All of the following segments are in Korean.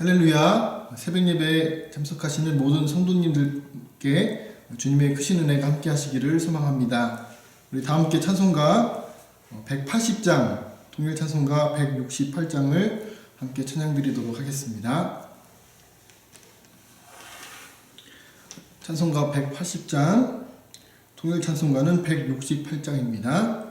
할렐루야. 새벽 예배에 참석하시는 모든 성도님들께 주님의 크신 은혜가 함께 하시기를 소망합니다. 우리 다 함께 찬송가 180장, 통일 찬송가 168장을 함께 찬양드리도록 하겠습니다. 찬송가 180장, 통일 찬송가는 168장입니다.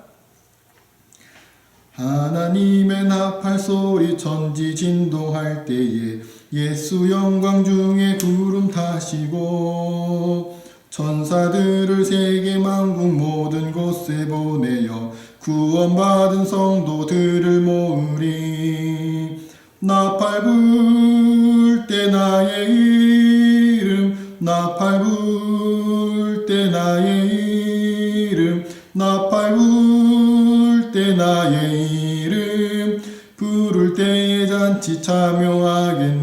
하나님의 나팔소리 천지 진동할 때에 예수 영광 중에 구름 타시고 천사들을 세계 만국 모든 곳에 보내어 구원받은 성도들을 모으리. 나팔 불 때 나의 이름, 나팔 불 때 나의 이름, 나팔 불 때 나의 이름, 부를 때에 잔치 참여하겠네.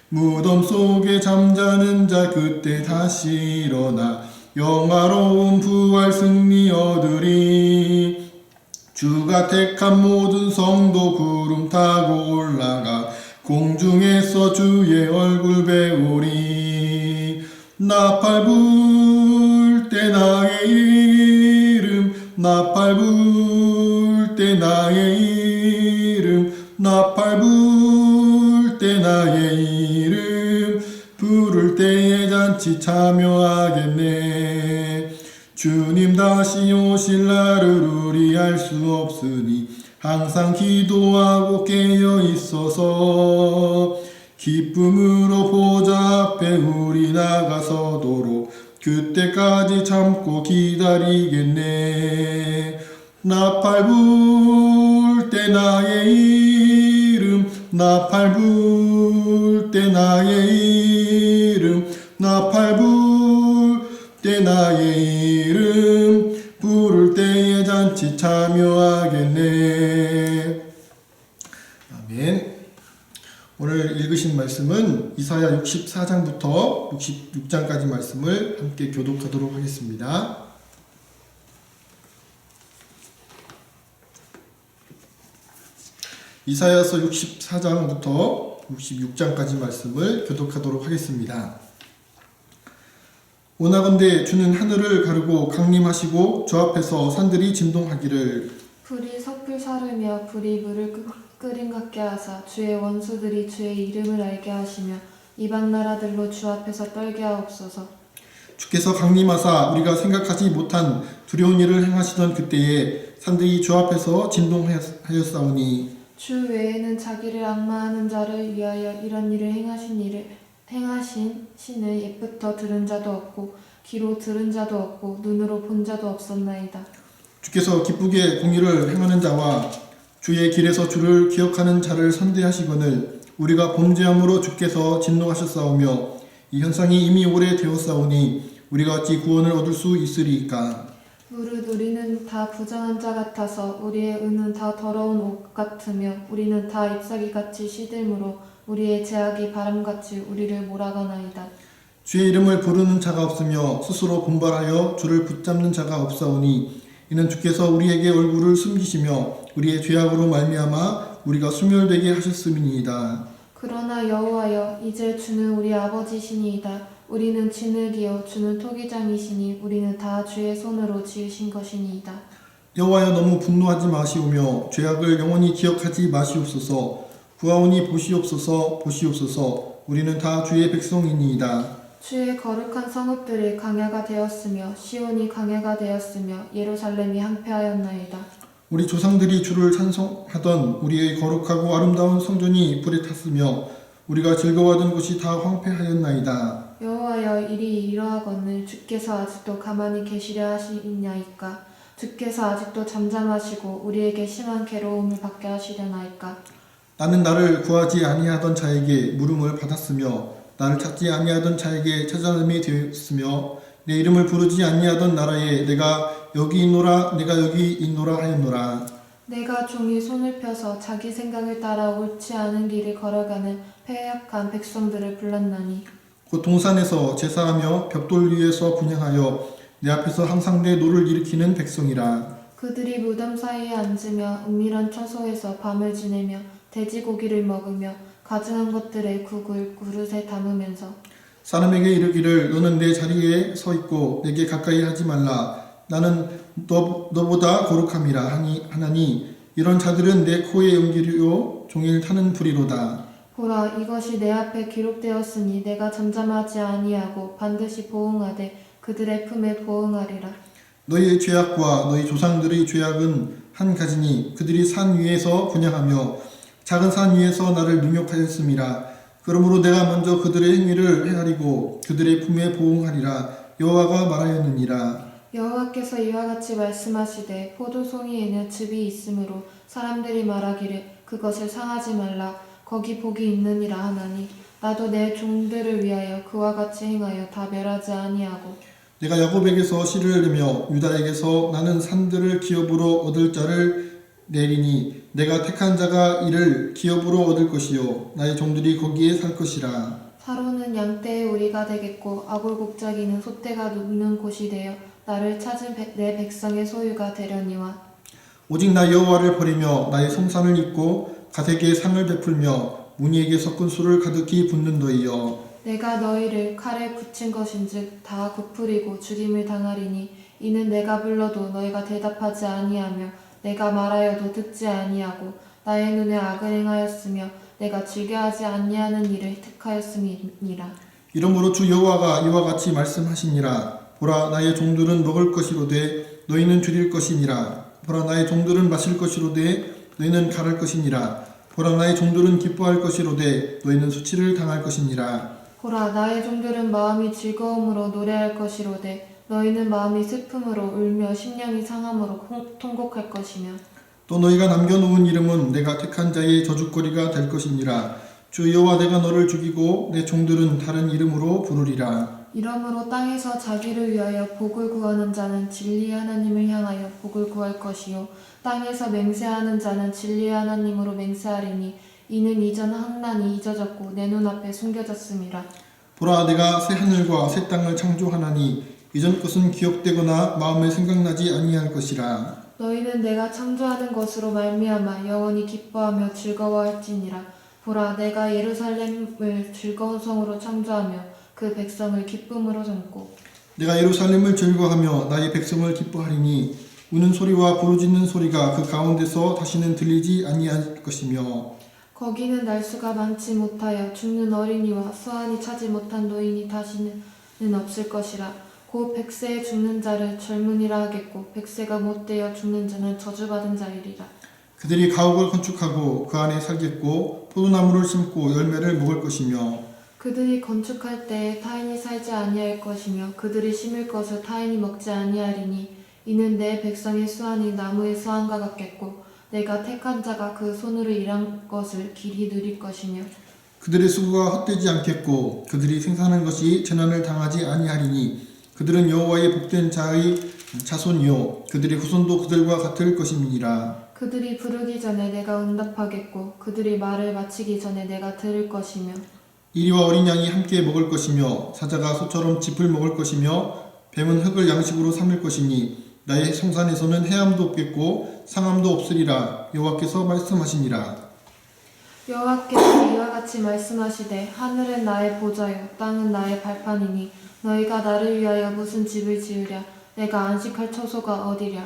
무덤 속에 잠자는 자 그때 다시 일어나 영화로운 부활 승리 얻으리. 주가 택한 모든 성도 구름 타고 올라가 공중에서 주의 얼굴 배우리. 나팔 불 때 나의 이름, 나팔 불 때 나의 이름, 나팔 불 때 나의 이름, 부를 때에 잔치 참여하겠네. 주님 다시 오실 날을 우리 알 수 없으니 항상 기도하고 깨어 있어서 기쁨으로 보좌 앞에 우리 나가서도록 그때까지 참고 기다리겠네. 나팔 불 때 나의 이름, 나팔 불 때 나의 이름, 나팔 불 때 나의 이름, 부를 때에 잔치 참여하겠네. 아멘. 오늘 읽으신 말씀은 이사야 64장부터 66장까지 말씀을 함께 교독하도록 하겠습니다. 이사야서 64장부터 66장까지 말씀을 교독하도록 하겠습니다. 오나건대 주는 하늘을 가르고 강림하시고 주 앞에서 산들이 진동하기를 불이 섣불 사르며 불이 물을 끓임 같게 하사 주의 원수들이 주의 이름을 알게 하시며 이방 나라들로 주 앞에서 떨게 하옵소서. 주께서 강림하사 우리가 생각하지 못한 두려운 일을 행하시던 그때에 산들이 주 앞에서 진동하였사오니 주 외에는 자기를 앙마하는 자를 위하여 이런 일을 행하신 신을 옛부터 들은 자도 없고 귀로 들은 자도 없고 눈으로 본 자도 없었나이다. 주께서 기쁘게 공의를 행하는 자와 주의 길에서 주를 기억하는 자를 선대하시거늘 우리가 범죄함으로 주께서 진노하셨사오며 이 현상이 이미 오래되었사오니 우리가 어찌 구원을 얻을 수 있으리이까. 무릇 우리는 다 부정한 자 같아서 우리의 은은 다 더러운 옷 같으며 우리는 다 잎사귀같이 시들므로 우리의 제약이 바람같이 우리를 몰아가나이다. 주의 이름을 부르는 자가 없으며 스스로 분발하여 주를 붙잡는 자가 없사오니 이는 주께서 우리에게 얼굴을 숨기시며 우리의 죄악으로 말미암아 우리가 소멸되게 하셨음이니이다. 그러나 여호와여 이제 주는 우리 아버지시니이다. 우리는 진흙이요 주는 토기장이시니 우리는 다 주의 손으로 지으신 것이니이다. 여호와여 너무 분노하지 마시오며 죄악을 영원히 기억하지 마시옵소서. 구하오니 보시옵소서, 보시옵소서. 우리는 다 주의 백성이니이다. 주의 거룩한 성읍들이 강야가 되었으며 시온이 강야가 되었으며 예루살렘이 항폐하였나이다. 우리 조상들이 주를 찬송하던 우리의 거룩하고 아름다운 성전이 불에 탔으며 우리가 즐거워하던 곳이 다 황폐하였나이다. 여호와여 이리 이러하거늘 주께서 아직도 가만히 계시려 하시냐이까. 주께서 아직도 잠잠하시고 우리에게 심한 괴로움을 받게 하시려나이까. 나는 나를 구하지 아니하던 자에게 물음을 받았으며 나를 찾지 아니하던 자에게 찾아남이 되었으며 내 이름을 부르지 아니하던 나라에 내가 여기 있노라 내가 여기 있노라 하였노라. 내가 종이 손을 펴서 자기 생각을 따라 옳지 않은 길을 걸어가는 패역한 백성들을 불렀나니 곧 동산에서 제사하며 벽돌 위에서 분향하여 내 앞에서 항상 내 노를 일으키는 백성이라. 그들이 무덤 사이에 앉으며 은밀한 처소에서 밤을 지내며 돼지고기를 먹으며 가증한 것들의 국을 그릇에 담으면서 사람에게 이르기를 너는 내 자리에 서 있고 내게 가까이 하지 말라 나는 너보다 거룩함이라 하나니 이런 자들은 내 코의 연기로 종일 타는 불이로다. 보라 이것이 내 앞에 기록되었으니 내가 잠잠하지 아니하고 반드시 보응하되 그들의 품에 보응하리라. 너희의 죄악과 너희 조상들의 죄악은 한 가지니 그들이 산 위에서 분향하며 작은 산 위에서 나를 능욕하였음이라. 그러므로 내가 먼저 그들의 행위를 헤아리고 그들의 품에 보응하리라. 여호와가 말하였느니라. 여호와께서 이와 같이 말씀하시되 포도송이에는 즙이 있으므로 사람들이 말하기를 그것을 상하지 말라 거기 복이 있느니라 하나니 나도 내 종들을 위하여 그와 같이 행하여 다 멸하지 아니하고 내가 야곱에게서 씨를 내며 유다에게서 나는 산들을 기업으로 얻을 자를 내리니 내가 택한 자가 이를 기업으로 얻을 것이요 나의 종들이 거기에 살 것이라. 사로는 양떼의 우리가 되겠고 아골곡자기는 소떼가 눕는 곳이 되어 나를 찾은 내 백성의 소유가 되려니와 오직 나 여호와를 버리며 나의 성산을 잊고 가택에 상을 베풀며 무니에게 섞은 술을 가득히 붓는도이여. 내가 너희를 칼에 붙인 것인즉 다 굽으리고 죽임을 당하리니 이는 내가 불러도 너희가 대답하지 아니하며 내가 말하여도 듣지 아니하고 나의 눈에 악을 행하였으며 내가 즐겨하지 아니하는 일을 택하였음이니라. 이러므로 주 여호와가 이와 같이 말씀하시니라. 보라 나의 종들은 먹을 것이로되 너희는 줄일 것이니라. 보라 나의 종들은 마실 것이로되 너희는 가랄 것이니라. 보라 나의 종들은 기뻐할 것이로되 너희는 수치를 당할 것이니라. 보라 나의 종들은 마음이 즐거움으로 노래할 것이로되 너희는 마음이 슬픔으로 울며 심령이 상함으로 통곡할 것이며 또 너희가 남겨놓은 이름은 내가 택한 자의 저주거리가 될 것이니라. 주 여호와 내가 너를 죽이고 내 종들은 다른 이름으로 부르리라. 이러므로 땅에서 자기를 위하여 복을 구하는 자는 진리의 하나님을 향하여 복을 구할 것이요 땅에서 맹세하는 자는 진리의 하나님으로 맹세하리니 이는 이전 항난이 잊어졌고 내 눈앞에 숨겨졌음이라. 보라 내가 새 하늘과 새 땅을 창조하나니 이전 것은 기억되거나 마음에 생각나지 아니할 것이라. 너희는 내가 창조하는 것으로 말미암아 영원히 기뻐하며 즐거워할지니라. 보라 내가 예루살렘을 즐거운 성으로 창조하며 그 백성을 기쁨으로 삼고 내가 예루살렘을 즐거워하며 나의 백성을 기뻐하리니 우는 소리와 부르짖는 소리가 그 가운데서 다시는 들리지 아니할 것이며 거기는 날수가 많지 못하여 죽는 어린이와 수완이 차지 못한 노인이 다시는 없을 것이라. 곧 백세에 죽는 자를 젊은이라 하겠고 백세가 못되어 죽는 자는 저주받은 자이리라. 그들이 가옥을 건축하고 그 안에 살겠고 포도나무를 심고 열매를 먹을 것이며 그들이 건축할 때에 타인이 살지 아니할 것이며 그들이 심을 것을 타인이 먹지 아니하리니 이는 내 백성의 수완이 나무의 수완과 같겠고 내가 택한 자가 그 손으로 일한 것을 길이 누릴 것이며 그들의 수고가 헛되지 않겠고 그들이 생산한 것이 재난을 당하지 아니하리니 그들은 여호와의 복된 자의 자손이요 그들의 후손도 그들과 같을 것임이니라. 그들이 부르기 전에 내가 응답하겠고 그들이 말을 마치기 전에 내가 들을 것이며 이리와 어린 양이 함께 먹을 것이며 사자가 소처럼 짚을 먹을 것이며 뱀은 흙을 양식으로 삼을 것이니 나의 성산에서는 해함도 없겠고 상함도 없으리라. 여호와께서 말씀하시니라. 여호와께서 이와 같이 말씀하시되 하늘은 나의 보좌요 땅은 나의 발판이니 너희가 나를 위하여 무슨 집을 지으랴 내가 안식할 처소가 어디랴.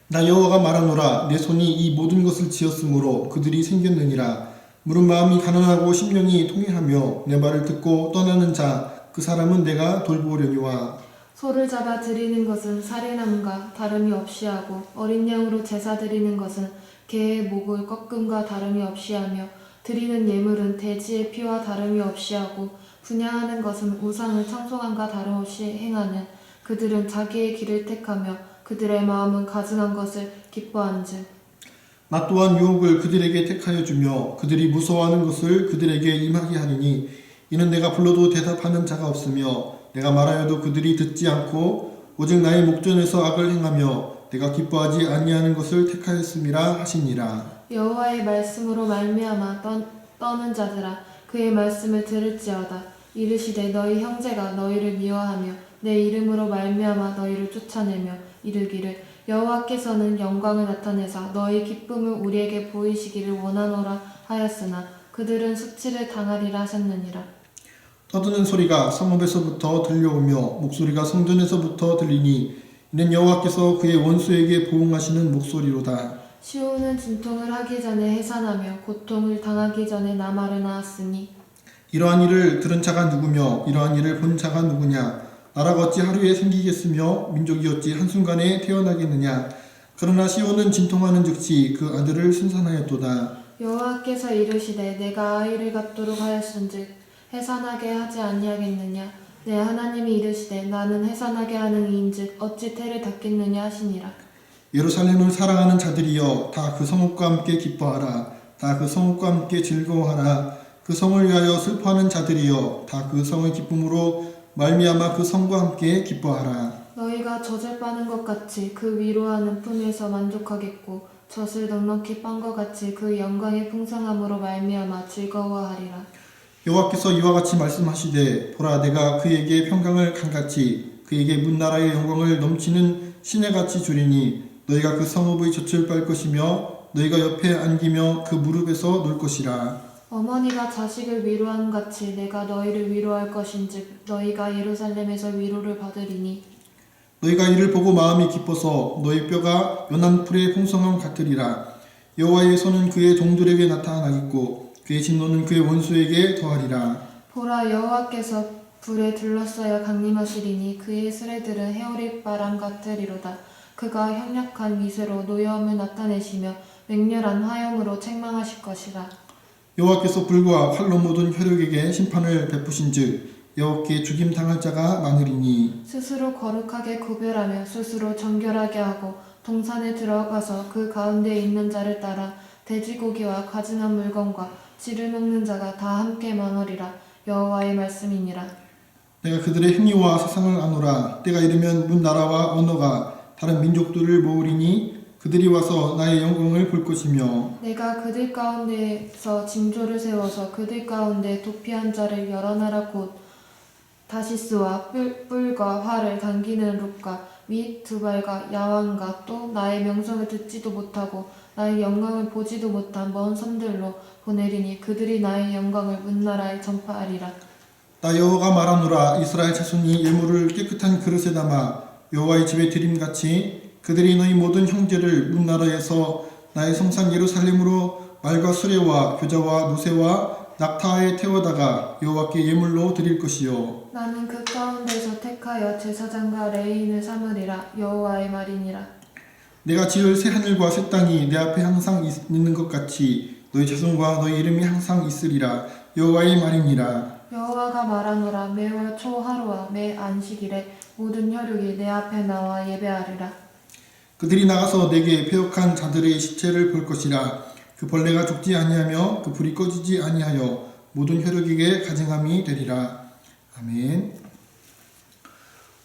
나 여호와가 말하노라. 내 손이 이 모든 것을 지었으므로 그들이 생겼느니라. 물은 마음이 가난하고 심령이 통회하며 내 말을 듣고 떠나는 자 그 사람은 내가 돌보려니와. 소를 잡아 드리는 것은 살인함과 다름이 없이 하고 어린 양으로 제사 드리는 것은 개의 목을 꺾음과 다름이 없이 하며 드리는 예물은 돼지의 피와 다름이 없이 하고 분향하는 것은 우상을 찬송함과 다름없이 행하는 그들은 자기의 길을 택하며 그들의 마음은 가증한 것을 기뻐한즉 나 또한 유혹을 그들에게 택하여 주며 그들이 무서워하는 것을 그들에게 임하게 하리니 이는 내가 불러도 대답하는 자가 없으며 내가 말하여도 그들이 듣지 않고 오직 나의 목전에서 악을 행하며 내가 기뻐하지 아니하는 것을 택하였음이라 하시니라. 여호와의 말씀으로 말미암아 떠는 자들아 그의 말씀을 들을지어다. 이르시되 너희 형제가 너희를 미워하며 내 이름으로 말미암아 너희를 쫓아내며 이르기를 여호와께서는 영광을 나타내사 너희 기쁨을 우리에게 보이시기를 원하노라 하였으나 그들은 수치를 당하리라 하셨느니라. 떠드는 소리가 성읍에서부터 들려오며 목소리가 성전에서부터 들리니 이는 여호와께서 그의 원수에게 보응하시는 목소리로다. 시온은 진통을 하기 전에 해산하며 고통을 당하기 전에 나말을 낳았으니 이러한 일을 들은 자가 누구며 이러한 일을 본 자가 누구냐? 나라가 어찌 하루에 생기겠으며 민족이 어찌 한순간에 태어나겠느냐? 그러나 시온은 진통하는 즉시 그 아들을 순산하였도다. 여호와께서 이르시되 내가 아이를 갖도록 하였은즉 해산하게 하지 아니하겠느냐? 내 하나님이 이르시되 나는 해산하게 하는 이인즉 어찌 태를 닫겠느냐 하시니라. 예루살렘을 사랑하는 자들이여 다 그 성읍과 함께 기뻐하라. 다 그 성읍과 함께 즐거워하라. 그 성을 위하여 슬퍼하는 자들이여 다 그 성의 기쁨으로 말미암아 그 성과 함께 기뻐하라. 너희가 젖을 빠는 것 같이 그 위로하는 품에서 만족하겠고 젖을 넉넉히 빤 것 같이 그 영광의 풍성함으로 말미암아 즐거워하리라. 여호와께서 이와 같이 말씀하시되 보라 내가 그에게 평강을 강같이 그에게 문나라의 영광을 넘치는 시내같이 주리니 너희가 그 성읍의 젖을 빨 것이며 너희가 옆에 안기며 그 무릎에서 놀 것이라. 어머니가 자식을 위로한 같이 내가 너희를 위로할 것인즉 너희가 예루살렘에서 위로를 받으리니 너희가 이를 보고 마음이 기뻐서 너희 뼈가 연한 풀의 풍성함 같으리라. 여호와의 손은 그의 종들에게 나타나겠고 그의 진노는 그의 원수에게 더하리라. 보라 여호와께서 불에 둘러싸여 강림하시리니 그의 수레들은 해오리 바람 같으리로다. 그가 협력한 미세로 노여움을 나타내시며 맹렬한 화염으로 책망하실 것이라. 여호와께서 불과 칼로 모든 혈육에게 심판을 베푸신즉 여호와께 죽임 당할 자가 많으리니 스스로 거룩하게 구별하며 스스로 정결하게 하고 동산에 들어가서 그 가운데 있는 자를 따라 돼지고기와 가증한 물건과 쥐를 먹는 자가 다 함께 망하리라. 여호와의 말씀이니라. 내가 그들의 행위와 세상을 아노라. 때가 이르면 문 나라와 언어가 다른 민족들을 모으리니 그들이 와서 나의 영광을 볼 것이며 내가 그들 가운데서 징조를 세워서 그들 가운데 도피한 자를 여러 나라 곧 다시스와 뿔과 활을 당기는 룩과 및 두발과 야완과 또 나의 명성을 듣지도 못하고 나의 영광을 보지도 못한 먼 섬들로 보내리니 그들이 나의 영광을 문나라에 전파하리라. 나 여호와가 말하노라. 이스라엘 자손이 예물을 깨끗한 그릇에 담아 여호와의 집에 드림같이 그들이 너희 모든 형제를 문나라에서 나의 성산 예루살렘으로 말과 수레와 교자와 노새와 낙타에 태워다가 여호와께 예물로 드릴 것이요 나는 그 가운데서 택하여 제사장과 레위인을 삼으리라. 여호와의 말이니라. 내가 지을 새 하늘과 새 땅이 내 앞에 항상 있는 것 같이 너희 자손과 너희 이름이 항상 있으리라. 여호와의 말이니라. 여호와가 말하노라. 매월 초 하루와 매 안식일에 모든 혈육이 내 앞에 나와 예배하리라. 그들이 나가서 내게 패역한 자들의 시체를 볼 것이라. 그 벌레가 죽지 아니하며 그 불이 꺼지지 아니하여 모든 혈육에게 가증함이 되리라. 아멘.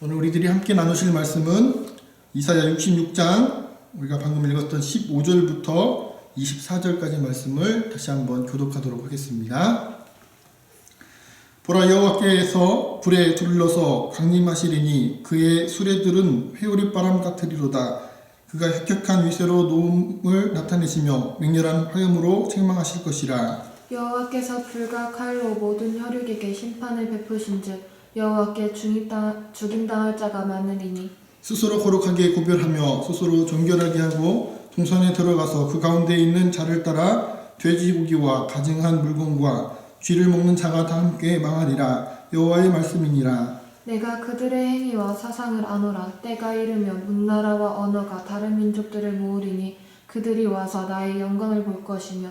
오늘 우리들이 함께 나누실 말씀은 이사야 66장 우리가 방금 읽었던 15절부터 24절까지 말씀을 다시 한번 교독하도록 하겠습니다. 보라 여호와께서 불에 둘러서 강림하시리니 그의 수레들은 회오리 바람 같으리로다. 그가 혁혁한 위세로 노음을 나타내시며 맹렬한 화염으로 책망하실 것이라. 여호와께서 불과 칼로 모든 혈육에게 심판을 베푸신즉 여호와께 죽임당할 자가 많으리니 스스로 거룩하게 구별하며 스스로 정결하게 하고 동산에 들어가서 그 가운데 있는 자를 따라 돼지고기와 가증한 물건과 쥐를 먹는 자가 다 함께 망하리라. 여호와의 말씀이니라. 내가 그들의 행위와 사상을 아노라. 때가 이르면 문나라와 언어가 다른 민족들을 모으리니 그들이 와서 나의 영광을 볼 것이며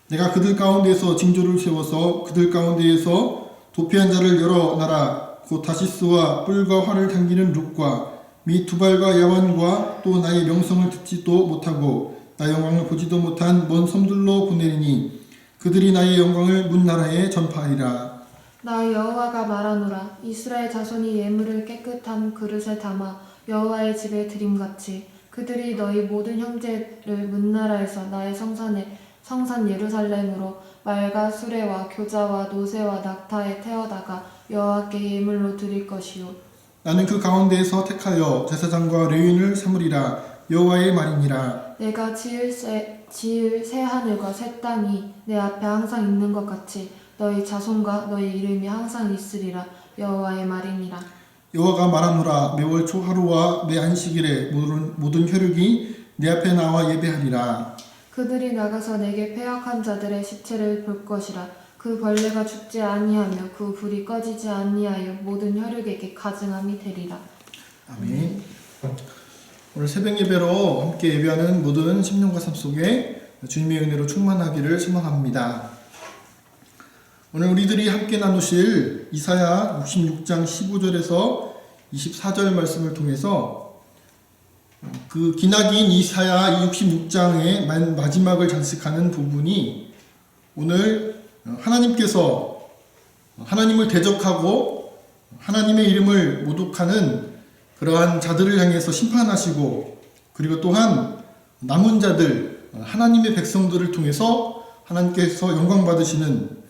내가 그들 가운데에서 징조를 세워서 그들 가운데에서 도피한 자를 여러 나라 곧 다시스와 뿔과 활을 당기는 룩과 및 두발과 야완과 또 나의 명성을 듣지도 못하고 나의 영광을 보지도 못한 먼 섬들로 보내리니 그들이 나의 영광을 문나라에 전파하리라. 나 여호와가 말하노라. 이스라엘 자손이 예물을 깨끗한 그릇에 담아 여호와의 집에 드림같이 그들이 너희 모든 형제를 문나라에서 나의 성산 예루살렘으로 말과 수레와 교자와 노새와 낙타에 태워다가 여호와께 예물로 드릴 것이요 나는 그 가운데에서 택하여 제사장과 레위인을 삼으리라. 여호와의 말이니라. 내가 지을 새 지을 새 하늘과 새 땅이 내 앞에 항상 있는 것 같이 너희 자손과 너희 이름이 항상 있으리라. 여호와의 말이니라. 여호와가 말하노라. 매월 초 하루와 매 안식일에 모든 혈육이 내 앞에 나와 예배하리라. 그들이 나가서 내게 패역한 자들의 시체를 볼 것이라. 그 벌레가 죽지 아니하며 그 불이 꺼지지 아니하여 모든 혈육에게 가증함이 되리라. 아멘. 오늘 새벽 예배로 함께 예배하는 모든 심령과 삶 속에 주님의 은혜로 충만하기를 소망합니다. 오늘 우리들이 함께 나누실 이사야 66장 15절에서 24절 말씀을 통해서 그 기나긴 이사야 66장의 마지막을 장식하는 부분이 오늘 하나님께서 하나님을 대적하고 하나님의 이름을 모독하는 그러한 자들을 향해서 심판하시고, 그리고 또한 남은 자들 하나님의 백성들을 통해서 하나님께서 영광 받으시는,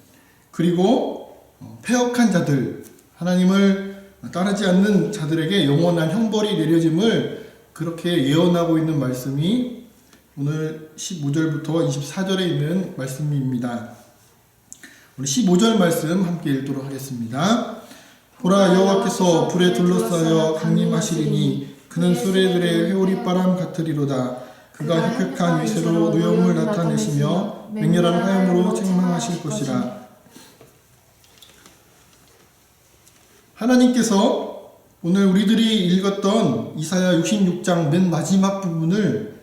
그리고 패역한 자들 하나님을 따르지 않는 자들에게 영원한 형벌이 내려짐을 그렇게 예언하고 있는 말씀이 오늘 15절부터 24절에 있는 말씀입니다. 오늘 15절 말씀 함께 읽도록 하겠습니다. 보라, 여호와께서 불에 둘러싸여 강림하시리니 그는 수레들의 회오리바람 같으리로다. 그가 혁혁한 위세로 노염을 나타내시며 맹렬한 화염으로 책망하실 것이라. 하나님께서 오늘 우리들이 읽었던 이사야 66장 맨 마지막 부분을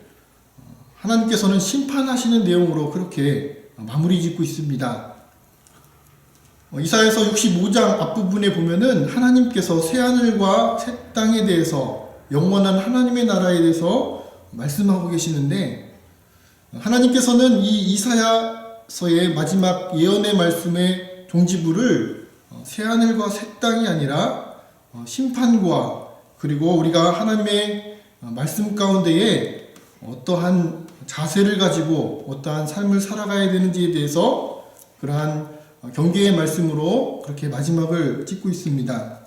하나님께서는 심판하시는 내용으로 그렇게 마무리 짓고 있습니다. 이사야서 65장 앞부분에 보면은 하나님께서 새하늘과 새 땅에 대해서, 영원한 하나님의 나라에 대해서 말씀하고 계시는데, 하나님께서는 이 이사야서의 마지막 예언의 말씀의 종지부를 새하늘과 새 땅이 아니라 심판과, 그리고 우리가 하나님의 말씀 가운데에 어떠한 자세를 가지고 어떠한 삶을 살아가야 되는지에 대해서 그러한 경계의 말씀으로 그렇게 마지막을 찍고 있습니다.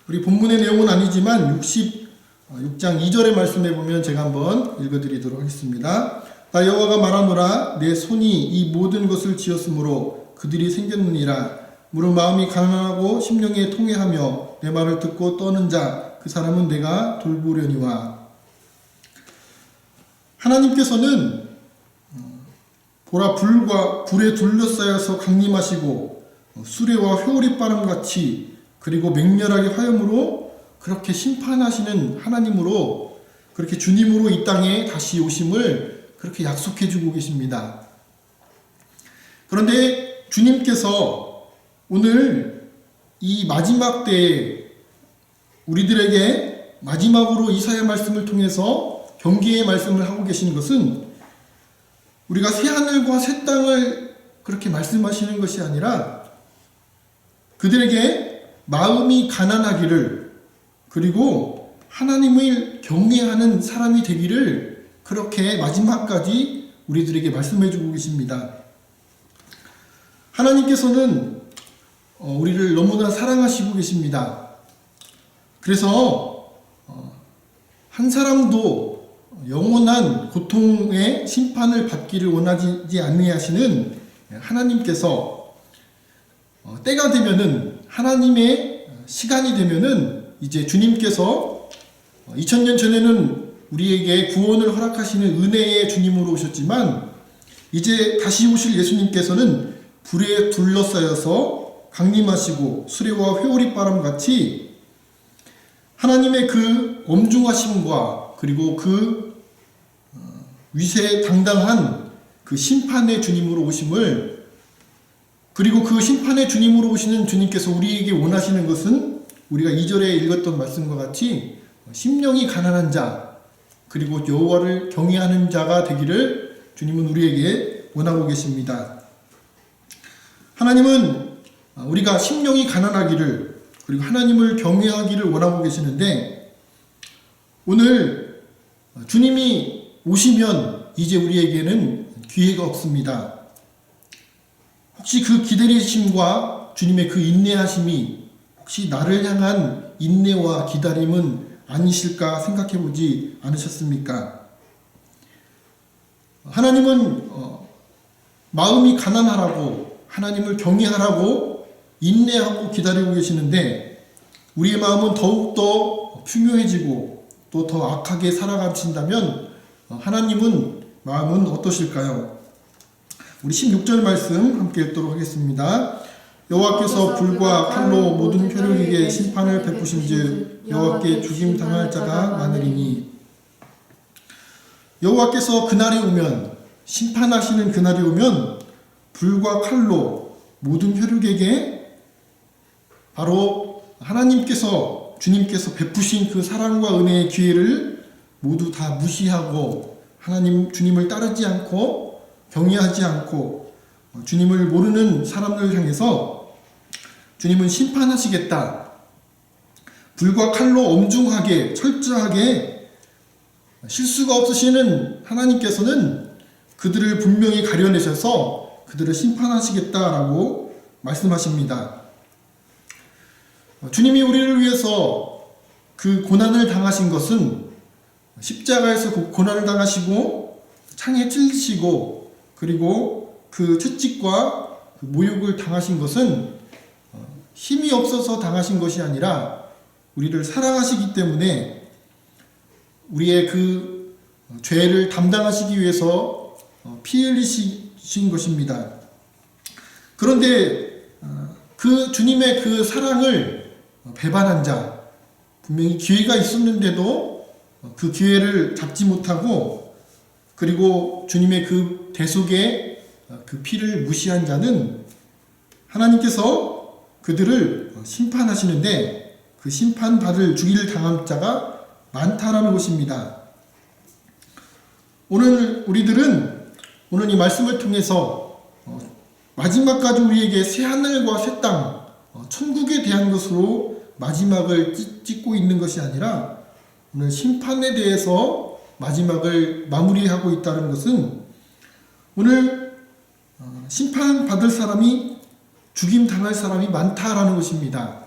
우리 본문의 내용은 아니지만 66장 2절의 말씀에 보면 제가 한번 읽어드리도록 하겠습니다. 나 여호와가 말하노라. 내 손이 이 모든 것을 지었으므로 그들이 생겼느니라. 무릇 마음이 가난하고 심령에 통회하며 내 말을 듣고 떠는 자, 그 사람은 내가 돌보려니와. 하나님께서는 보라, 불에 둘러싸여서 강림하시고 수레와 회오리바람같이, 그리고 맹렬하게 화염으로 그렇게 심판하시는 하나님으로, 그렇게 주님으로 이 땅에 다시 오심을 그렇게 약속해 주고 계십니다. 그런데 주님께서 오늘 이 마지막 때에 우리들에게 마지막으로 이사야 말씀을 통해서 경계의 말씀을 하고 계시는 것은 우리가 새하늘과 새 땅을 그렇게 말씀하시는 것이 아니라 그들에게 마음이 가난하기를, 그리고 하나님을 경외하는 사람이 되기를 그렇게 마지막까지 우리들에게 말씀해 주고 계십니다. 하나님께서는 우리를 너무나 사랑하시고 계십니다. 그래서 한 사람도 영원한 고통의 심판을 받기를 원하지 아니하시는 하나님께서 때가 되면은, 하나님의 시간이 되면은 이제 주님께서 2000년 전에는 우리에게 구원을 허락하시는 은혜의 주님으로 오셨지만, 이제 다시 오실 예수님께서는 불에 둘러싸여서 강림하시고 수레와 회오리바람 같이 하나님의 그 엄중하심과, 그리고 그 위세 당당한 그 심판의 주님으로 오심을, 그리고 그 심판의 주님으로 오시는 주님께서 우리에게 원하시는 것은 우리가 2절에 읽었던 말씀과 같이 심령이 가난한 자, 그리고 여호와를 경외하는 자가 되기를 주님은 우리에게 원하고 계십니다. 하나님은 우리가 심령이 가난하기를, 그리고 하나님을 경외하기를 원하고 계시는데, 오늘 주님이 오시면 이제 우리에게는 기회가 없습니다. 혹시 그 기다리심과 주님의 그 인내하심이 혹시 나를 향한 인내와 기다림은 아니실까 생각해 보지 않으셨습니까? 하나님은 마음이 가난하라고, 하나님을 경외하라고 인내하고 기다리고 계시는데, 우리의 마음은 더욱더 풍요해지고 또 더 악하게 살아가신다면 하나님은 마음은 어떠실까요? 우리 16절 말씀 함께 읽도록 하겠습니다. 여호와께서 불과 칼로 모든 혈육에게 심판을 베푸신즉 여호와께 죽임 당할 자가 많으리니. 여호와께서 그날이 오면, 심판하시는 그날이 오면 불과 칼로 모든 혈육에게 바로 하나님께서, 주님께서 베푸신 그 사랑과 은혜의 기회를 모두 다 무시하고 하나님, 주님을 따르지 않고 경외하지 않고 주님을 모르는 사람들을 향해서 주님은 심판하시겠다. 불과 칼로 엄중하게 철저하게, 실수가 없으시는 하나님께서는 그들을 분명히 가려내셔서 그들을 심판하시겠다라고 말씀하십니다. 주님이 우리를 위해서 그 고난을 당하신 것은, 십자가에서 고난을 당하시고 창에 찔리시고 그리고 그 채찍과 그 모욕을 당하신 것은 힘이 없어서 당하신 것이 아니라 우리를 사랑하시기 때문에 우리의 그 죄를 담당하시기 위해서 피 흘리신 것입니다. 그런데 그 주님의 그 사랑을 배반한 자, 분명히 기회가 있었는데도 그 기회를 잡지 못하고 그리고 주님의 그 대속의 그 피를 무시한 자는 하나님께서 그들을 심판하시는데 그 심판받을 주기를 당한 자가 많다라는 것입니다. 오늘 우리들은 오늘 이 말씀을 통해서 마지막까지 우리에게 새 하늘과 새 땅, 천국에 대한 것으로 마지막을 찍고 있는 것이 아니라 오늘 심판에 대해서 마지막을 마무리하고 있다는 것은 오늘 심판받을 사람이, 죽임 당할 사람이 많다라는 것입니다.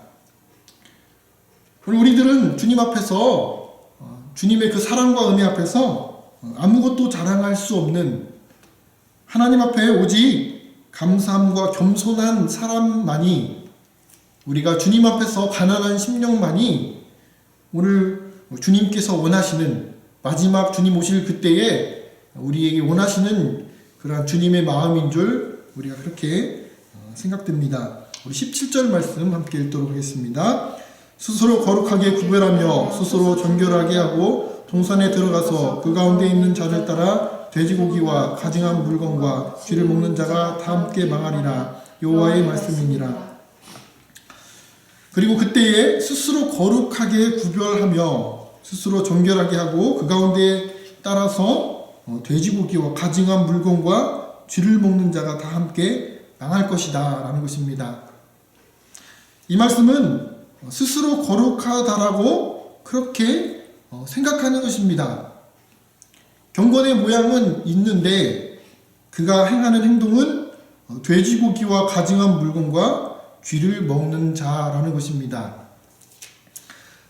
오늘 우리들은 주님 앞에서, 주님의 그 사랑과 은혜 앞에서 아무것도 자랑할 수 없는, 하나님 앞에 오직 감사함과 겸손한 사람만이, 우리가 주님 앞에서 가난한 심령만이 오늘 주님께서 원하시는, 마지막 주님 오실 그때에 우리에게 원하시는 그러한 주님의 마음인 줄 우리가 그렇게 생각됩니다. 우리 17절 말씀 함께 읽도록 하겠습니다. 스스로 거룩하게 구별하며 스스로 정결하게 하고 동산에 들어가서 그 가운데 있는 자를 따라 돼지고기와 가증한 물건과 쥐를 먹는 자가 다 함께 망하리라. 여호와의 말씀이니라. 그리고 그때에 스스로 거룩하게 구별하며 스스로 정결하게 하고 그 가운데 따라서 돼지고기와 가증한 물건과 쥐를 먹는 자가 다 함께 망할 것이다 라는 것입니다. 이 말씀은 스스로 거룩하다라고 그렇게 생각하는 것입니다. 경건의 모양은 있는데 그가 행하는 행동은 돼지고기와 가증한 물건과 쥐를 먹는 자라는 것입니다.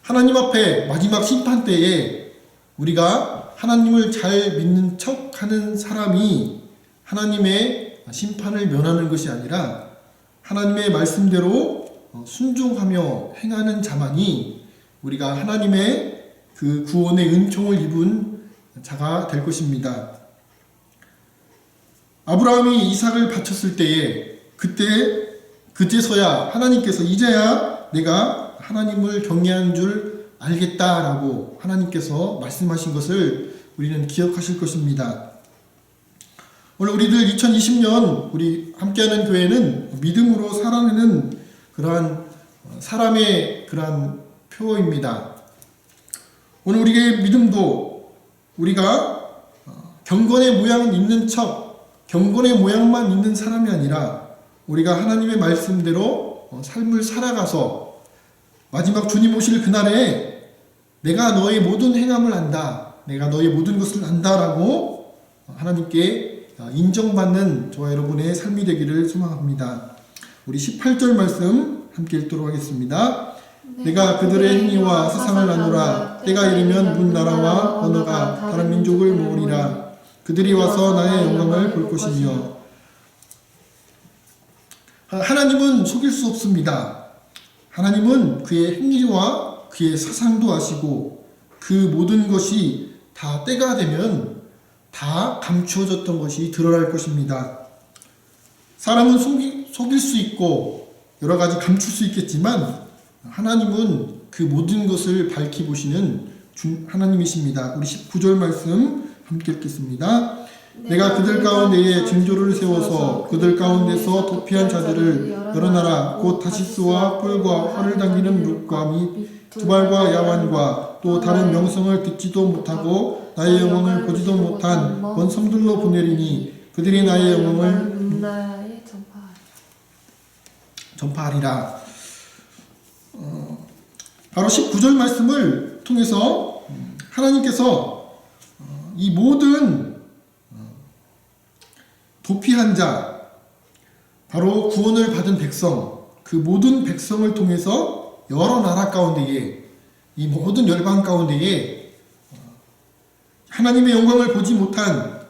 하나님 앞에 마지막 심판 때에 우리가 하나님을 잘 믿는 척하는 사람이 하나님의 심판을 면하는 것이 아니라 하나님의 말씀대로 순종하며 행하는 자만이 우리가 하나님의 그 구원의 은총을 입은 자가 될 것입니다. 아브라함이 이삭을 바쳤을 때에 그때서야 하나님께서 이제야 내가 하나님을 경외하는 줄 알겠다라고 하나님께서 말씀하신 것을 우리는 기억하실 것입니다. 오늘 우리들 2020년 우리 함께하는 교회는 믿음으로 살아내는 그러한 사람의 그러한 표어입니다. 오늘 우리의 믿음도 우리가 경건의 모양은 있는 척, 경건의 모양만 있는 사람이 아니라 우리가 하나님의 말씀대로 삶을 살아가서 마지막 주님 오실 그날에 내가 너의 모든 행함을 안다, 내가 너의 모든 것을 안다라고 하나님께 인정받는 저와 여러분의 삶이 되기를 소망합니다. 우리 18절 말씀 함께 읽도록 하겠습니다. 내가 그들의 행위와 세상을 나누라. 때가 이르면 문 나라와 언어가 다른 민족을 모으리라. 그들이 와서 나의 영광을 볼 것이며. 하나님은 속일 수 없습니다. 하나님은 그의 행위와 그의 사상도 아시고 그 모든 것이 다 때가 되면 다 감추어졌던 것이 드러날 것입니다. 사람은 속일 수 있고 여러 가지 감출 수 있겠지만 하나님은 그 모든 것을 밝히 보시는 하나님이십니다. 우리 19절 말씀 함께 읽겠습니다. 내가 그들 가운데에 징조를 세워서 그들 가운데서 도피한 자들을 여러 나라 곧 다시스와 뿔과 활을 당기는 룩과 및 두발과 야완과 또 다른 명성을 듣지도 못하고 나의 영광을 보지도 못한 먼 성들로 보내리니 그들이 나의 영광을 문나라에 전파하리라. 바로 19절 말씀을 통해서 하나님께서 이 모든 도피한 자, 바로 구원을 받은 백성, 그 모든 백성을 통해서 여러 나라 가운데에, 이 모든 열방 가운데에 하나님의 영광을 보지 못한,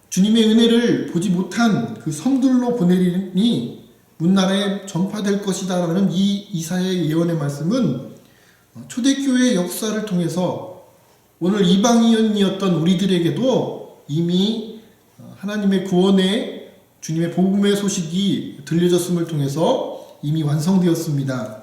주님의 은혜를 보지 못한 그 성들로 보내리니 문나라에 전파될 것이다 라는 이 이사야의 예언의 말씀은 초대교회의 역사를 통해서 오늘 이방인이었던 우리들에게도 이미 하나님의 구원의 주님의 복음의 소식이 들려졌음을 통해서 이미 완성되었습니다.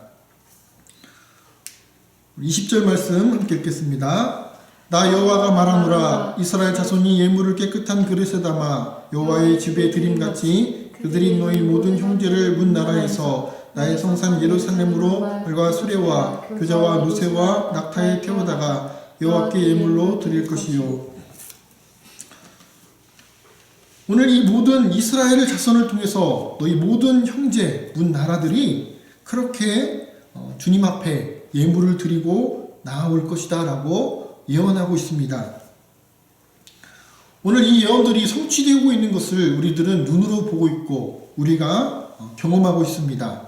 20절 말씀 함께 읽겠습니다. 나 여호와가 말하노라. 이스라엘 자손이 예물을 깨끗한 그릇에 담아 여호와의 집에 드림같이 그들이 너희 모든 형제를 문 나라에서 나의 성산 예루살렘으로 말과 수레와 교자와 누새와 낙타에 태우다가 여호와께 예물로 드릴 것이요. 오늘 이 모든 이스라엘 자손을 통해서 너희 모든 형제 문 나라들이 그렇게 주님 앞에 예물을 드리고 나아올 것이다 라고 예언하고 있습니다. 오늘 이 예언들이 성취되고 있는 것을 우리들은 눈으로 보고 있고 우리가 경험하고 있습니다.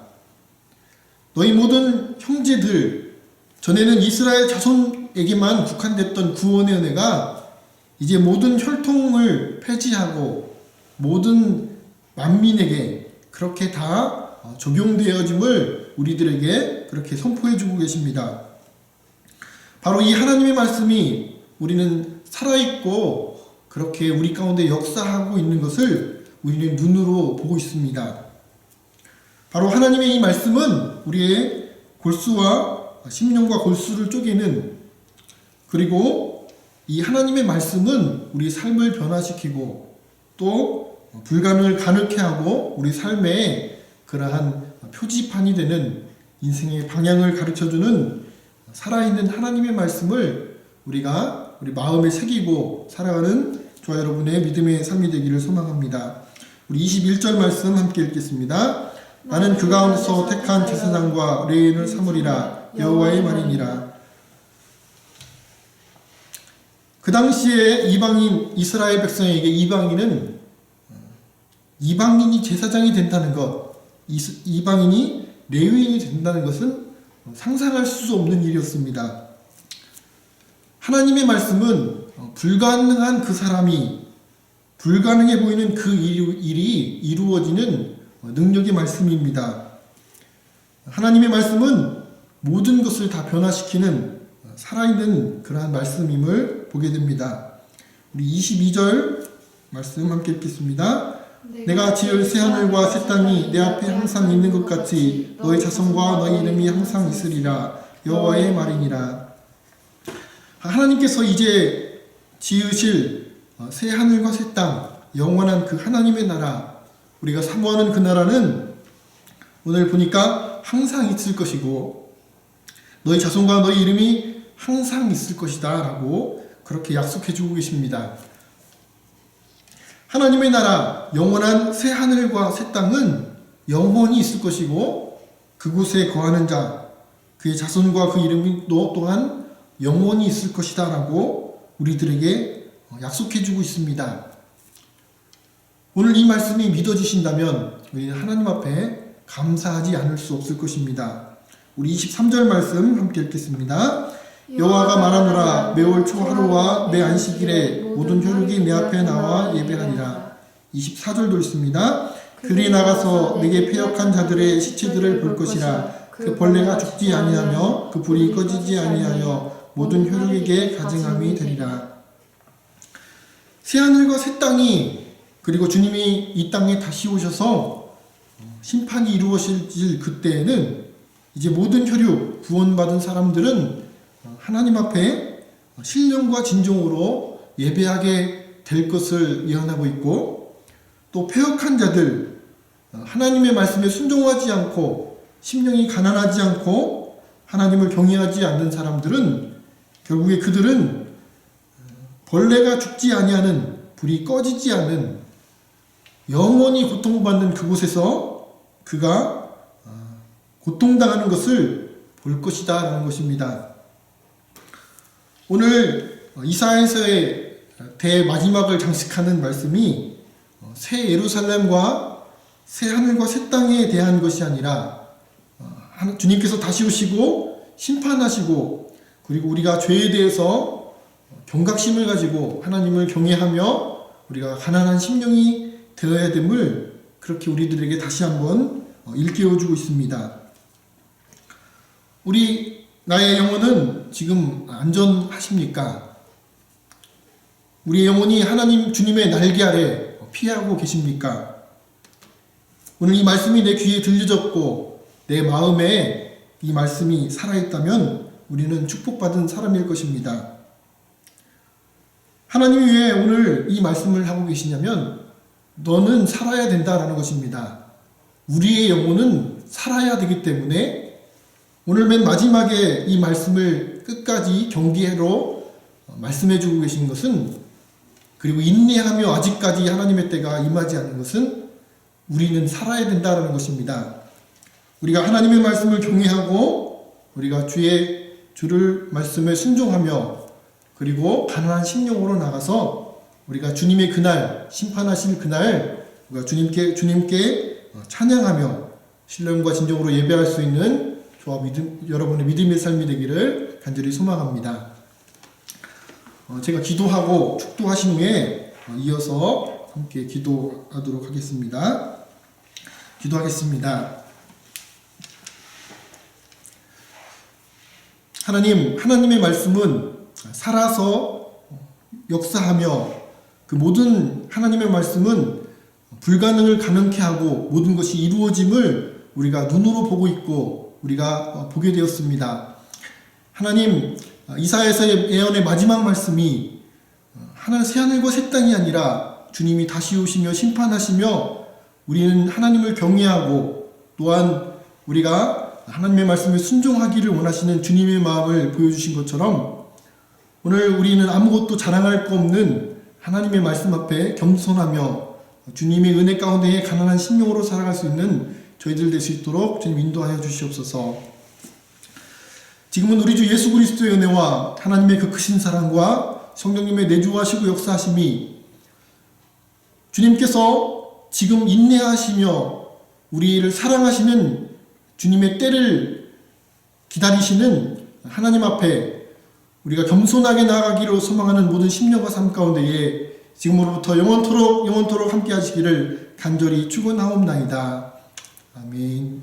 너희 모든 형제들, 전에는 이스라엘 자손에게만 국한됐던 구원의 은혜가 이제 모든 혈통을 폐지하고 모든 만민에게 그렇게 다 적용되어짐을 우리들에게 그렇게 선포해주고 계십니다. 바로 이 하나님의 말씀이 우리는 살아있고 그렇게 우리 가운데 역사하고 있는 것을 우리는 눈으로 보고 있습니다. 바로 하나님의 이 말씀은 우리의 골수와 심령과 골수를 쪼개는, 그리고 이 하나님의 말씀은 우리 삶을 변화시키고 또 불가능을 가능케 하고 우리 삶의 그러한 표지판이 되는 인생의 방향을 가르쳐주는 살아있는 하나님의 말씀을 우리가 우리 마음에 새기고 살아가는 저와 여러분의 믿음의 삶이 되기를 소망합니다. 우리 21절 말씀 함께 읽겠습니다. 나는 그 가운데서 택한 제사장과 레위인을 삼으리라. 여호와의 말이니라. 그 당시에 이방인 이스라엘 백성에게 이방인이 제사장이 된다는 것, 이방인이 레위인이 된다는 것은 상상할 수 없는 일이었습니다. 하나님의 말씀은 불가능한 그 사람이 불가능해 보이는 그 일이 이루어지는 능력의 말씀입니다. 하나님의 말씀은 모든 것을 다 변화시키는 살아있는 그러한 말씀임을 보게 됩니다. 우리 22절 말씀 함께 읽겠습니다. 내가 지을 새 하늘과 새 땅이 내 앞에 항상 있는 것 같이 너의 자손과 너의 이름이 항상 있으리라. 여호와의 말이니라. 하나님께서 이제 지으실 새 하늘과 새 땅, 영원한 그 하나님의 나라, 우리가 사모하는 그 나라는 오늘 보니까 항상 있을 것이고 너희 자손과 너희 이름이 항상 있을 것이다 라고 그렇게 약속해 주고 계십니다. 하나님의 나라, 영원한 새 하늘과 새 땅은 영원히 있을 것이고 그곳에 거하는 자, 그의 자손과 그 이름이 또한 영원히 있을 것이다 라고 우리들에게 약속해 주고 있습니다. 오늘 이 말씀이 믿어지신다면 우리는 하나님 앞에 감사하지 않을 수 없을 것입니다. 우리 23절 말씀 함께 읽겠습니다. 여호와가 말하노라 매월 초 하루와 내 안식일에 모든 혈육이 내 앞에 나와 예배하리라. 24절도 있습니다. 그리 나가서 내게 패역한 자들의 시체들을 볼 것이라. 그 벌레가 죽지 아니하며 그 불이 꺼지지 아니하여 모든 혈육에게 가증함이 되리라. 새하늘과 새 땅이 그리고 주님이 이 땅에 다시 오셔서 심판이 이루어질 그때에는 이제 모든 혈육 구원받은 사람들은 하나님 앞에 신령과 진정으로 예배하게 될 것을 예언하고 있고, 또 패역한 자들, 하나님의 말씀에 순종하지 않고 심령이 가난하지 않고 하나님을 경외하지 않는 사람들은 결국에 그들은 벌레가 죽지 아니하는, 불이 꺼지지 않는, 영원히 고통받는 그곳에서 그가 고통당하는 것을 볼 것이다 라는 것입니다. 오늘 이사야서의 대마지막을 장식하는 말씀이 새 예루살렘과 새 하늘과 새 땅에 대한 것이 아니라 주님께서 다시 오시고 심판하시고, 그리고 우리가 죄에 대해서 경각심을 가지고 하나님을 경외하며 우리가 가난한 심령이 되어야 됨을 그렇게 우리들에게 다시 한번 일깨워주고 있습니다. 나의 영혼은 지금 안전하십니까? 우리의 영혼이 하나님 주님의 날개 아래 피하고 계십니까? 오늘 이 말씀이 내 귀에 들려졌고 내 마음에 이 말씀이 살아있다면 우리는 축복받은 사람일 것입니다. 하나님이 왜 오늘 이 말씀을 하고 계시냐면 너는 살아야 된다라는 것입니다. 우리의 영혼은 살아야 되기 때문에 오늘 맨 마지막에 이 말씀을 끝까지 경계로 말씀해주고 계신 것은, 그리고 인내하며 아직까지 하나님의 때가 임하지 않은 것은 우리는 살아야 된다는 것입니다. 우리가 하나님의 말씀을 경외하고 우리가 주를 말씀에 순종하며 그리고 가난한 심령으로 나가서 우리가 주님의 그날, 심판하실 그날 우리가 주님께 찬양하며 신령과 진정으로 예배할 수 있는 저와 여러분의 믿음의 삶이 되기를 간절히 소망합니다. 제가 기도하고 축도하신 후에 이어서 함께 기도하도록 하겠습니다. 기도하겠습니다. 하나님의 말씀은 살아서 역사하며 그 모든 하나님의 말씀은 불가능을 가능케 하고 모든 것이 이루어짐을 우리가 눈으로 보고 있고 우리가 보게 되었습니다. 하나님, 이사야서의 예언의 마지막 말씀이 새하늘과 새 땅이 아니라 주님이 다시 오시며 심판하시며 우리는 하나님을 경외하고 또한 우리가 하나님의 말씀에 순종하기를 원하시는 주님의 마음을 보여주신 것처럼 오늘 우리는 아무것도 자랑할 거 없는 하나님의 말씀 앞에 겸손하며 주님의 은혜 가운데에 가난한 심령으로 살아갈 수 있는 저희들 될 수 있도록 주님 인도하여 주시옵소서. 지금은 우리 주 예수 그리스도의 은혜와 하나님의 그 크신 사랑과 성령님의 내주하시고 역사하심이 주님께서 지금 인내하시며 우리를 사랑하시는 주님의 때를 기다리시는 하나님 앞에 우리가 겸손하게 나아가기로 소망하는 모든 심령과 삶 가운데에 지금으로부터 영원토록 함께 하시기를 간절히 축원하옵나이다. 아멘.